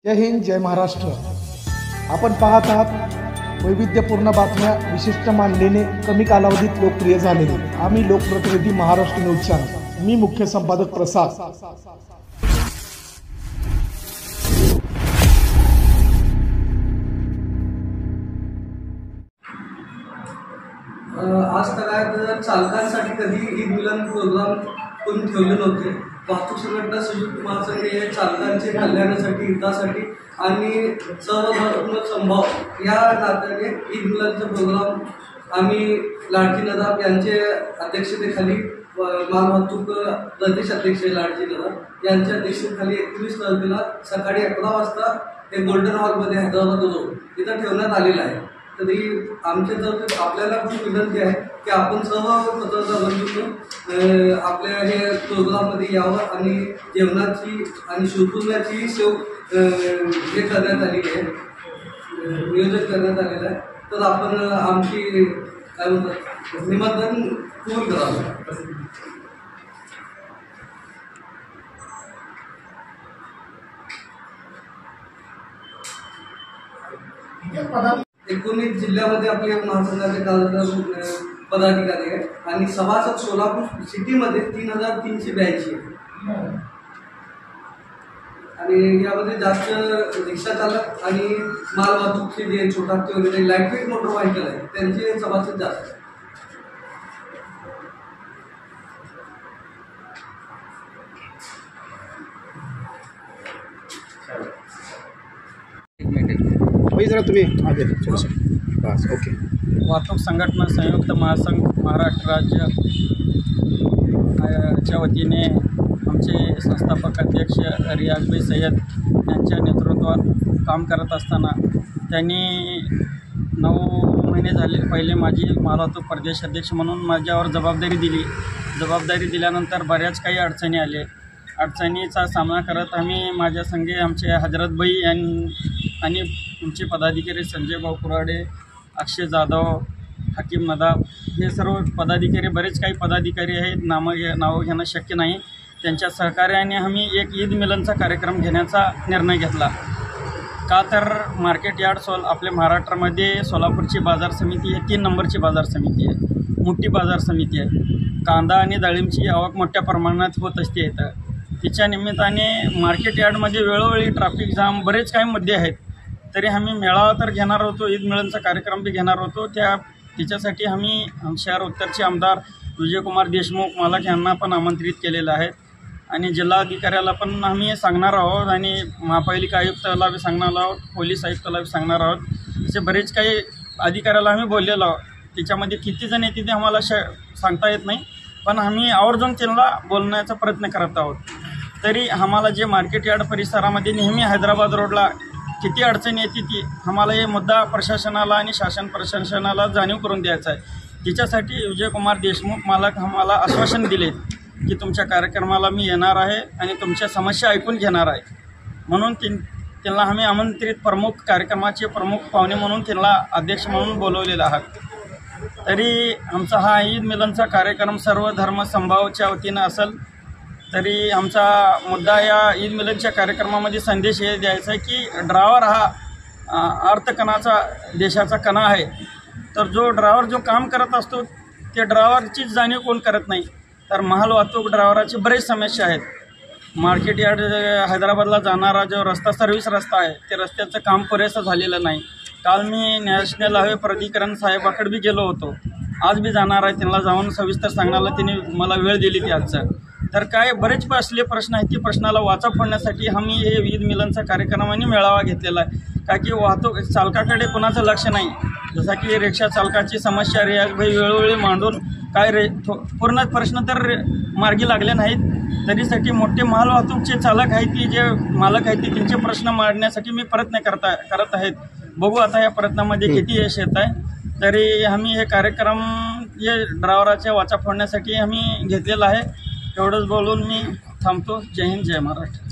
जय हिंद, जय महाराष्ट्र। आपण पाहत आहात वैविध्यपूर्ण बातम्या विशिष्ट मानलेले कमी कालावधीत लोकप्रिय झालेले आम्ही लोकप्रतिनिधी महाराष्ट्र न्यूज चॅनल। मी मुख्य संपादक प्रसाद। आज तक चालकांसाठी कधी ईद मिलन प्रोग्राम करून ठेवले नव्हते। वाहतूक संघटना संयुक्त महासंघ हे चालकांचे कल्याणासाठी, हितासाठी आणि सर्वधर्म समभाव या नात्याने ईद मिलनचा प्रोग्राम आम्ही लाडकी नदाब यांचे अध्यक्षतेखाली माल वाहतूक प्रदेश अध्यक्ष लाडकी नदाब यांच्या अध्यक्षतेखाली 21 तारखेला सकाळी 11 वाजता हे गोल्डन हॉलमध्ये हैदराबाद रोड इथं ठेवण्यात आलेला आहे। तरी आमच्या तर्फे आपल्याला खूप विनंती आहे की आपण सर्व पत्रकार बंधूंनी आपल्या हे प्रोग्राममध्ये यावं आणि जेवणाची आणि शोधण्याची सेव हे करण्यात आलेली आहे, नियोजन करण्यात आलेलं आहे। तर आपण आमची काय म्हणतात निमंत्रण पूर्ण करावं। 19 जिल्ह्यामध्ये आपले महासंघाचे कार्यक्रम पदाधिकारी आहेत आणि सभासद सोलापूर सिटीमध्ये 3382 आहे आणि यामध्ये जास्त रिक्षा चालक आणि माल वाहतूकचे जे छोटा वगैरे लाईटवेट मोटर व्हायकल आहे त्यांचे सभासद जास्त आहेत। जरा तुम्ही आगे बस ओके। वाहतूक संघटना संयुक्त महासंघ महाराष्ट्र राज्याच्या वतीने आमचे संस्थापक अध्यक्ष रियाजभाई सय्यद यांच्या नेतृत्वात काम करत असताना त्यांनी 9 महिने झाले पहिले माझी माल वाहतूक प्रदेश अध्यक्ष म्हणून माझ्यावर जबाबदारी दिल्यानंतर बऱ्याच काही अडचणी आले। अडचणीचा सामना करत आम्ही माझ्या संघे आमचे हजरत भाई आणि आमचे पदाधिकारी संजय भाऊ कुराडे, अक्षय जाधव, हकीम नदाब हे सर्व पदाधिकारी, बरेच काही पदाधिकारी आहेत, नावं घेणं शक्य नाही। त्यांच्या सहकार्याने आम्ही एक ईद मिलनचा कार्यक्रम घेण्याचा निर्णय घेतला। का तर मार्केट यार्ड आपल्या महाराष्ट्रामध्ये सोलापूरची बाजार समिती ही 3 नंबरची बाजार समिती आहे, मोठी बाजार समिती आहे। कांदा आणि डाळिंबची आवक मोठ्या प्रमाणात होत असते इथं। तिच्या निमित्ताने मार्केट यार्डमध्ये वेळोवेळी ट्रॅफिक जाम बरेच काही मुद्दे आहेत। तरी आम्ही मेळावा तर घेणार होतो, ईद मिलनचा कार्यक्रम बी घेणार होतो। तिच्यासाठी आम्ही शहर उत्तरचे आमदार विजयकुमार देशमुख मालक यांना पण आमंत्रित केलेलं आहे आणि जिल्हाधिकाऱ्याला पण आम्ही सांगणार आहोत आणि महापालिका आयुक्ताला बी सांगणार आहोत, पोलीस आयुक्ताला बी सांगणार आहोत। असे बरेच काही अधिकाऱ्याला आम्ही बोललेलो आहोत। त्याच्यामध्ये किती जण येते ते आम्हाला सांगता येत नाही, पण आम्ही आवर्जून त्यांना बोलण्याचा प्रयत्न करत आहोत। तरी आम्हाला जे मार्केट यार्ड परिसरामध्ये नेहमी हैदराबाद रोडला किती अडचणी येते ती आम्हाला हे मुद्दा प्रशासनाला आणि शासन प्रशासनाला जाणीव करून द्यायचा आहे। तिच्यासाठी विजयकुमार देशमुख मालक आम्हाला आश्वासन दिले की तुमच्या कार्यक्रमाला मी येणार आहे आणि तुमच्या समस्या ऐकून घेणार आहे। म्हणून त्यांना आम्ही आमंत्रित प्रमुख कार्यक्रमाचे प्रमुख पाहुणे म्हणून त्यांना अध्यक्ष म्हणून बोलवलेलं आहात। तरी आमचा हा ईद मिलनचा कार्यक्रम सर्व धर्म समभावाच्या वतीनं असेल। तरी आमचा मुद्दा या ईद मिलनच्या कार्यक्रमामध्ये संदेश हे द्यायचा आहे की ड्रायव्हर हा अर्थकणाचा देशाचा कणा आहे। तर जो ड्रायव्हर जो काम करत असतो ते ड्रायव्हरचीच जाणीव कोण करत नाही। तर माल वाहतूक ड्रायव्हराची बरेच समस्या आहेत। मार्केट यार्ड हैदराबादला जाणारा जो सर्व्हिस रस्ता आहे ते रस्त्याचं काम पुरेसं झालेलं नाही। काल मी नॅशनल हायवे प्राधिकरण साहेबाकडे बी गेलो होतो, आज बी जाणार आहे। त्यांना जाऊन सविस्तर सांगण्याला त्यांनी मला वेळ दिली ती आजचं। तर काय बरेच असले प्रश्न आहेत, ती प्रश्नाला वाचा फोडण्यासाठी आम्ही हे ईद मिलनचा कार्यक्रम आणि मेळावा घेतलेला आहे। का की वाहतूक चालकाकडे कोणाचं लक्ष नाही। जसा की रिक्षा चालकाची समस्या रियाजभाई वेळोवेळी मांडून काय पूर्ण प्रश्न तर मार्गी लागले नाहीत। तरीसाठी मोठे माल वाहतूकचे चालक आहेत की जे मालक आहेत त्यांचे प्रश्न मांडण्यासाठी मी प्रयत्न करत आहेत। बघू आता या प्रयत्नामध्ये किती यश येत आहे। तरी आम्ही हे कार्यक्रम हे ड्रायव्हराच्या वाचा फोडण्यासाठी आम्ही घेतलेला आहे। एवढंच बोलून मी थांबतो। जय हिंद, जय महाराष्ट्र।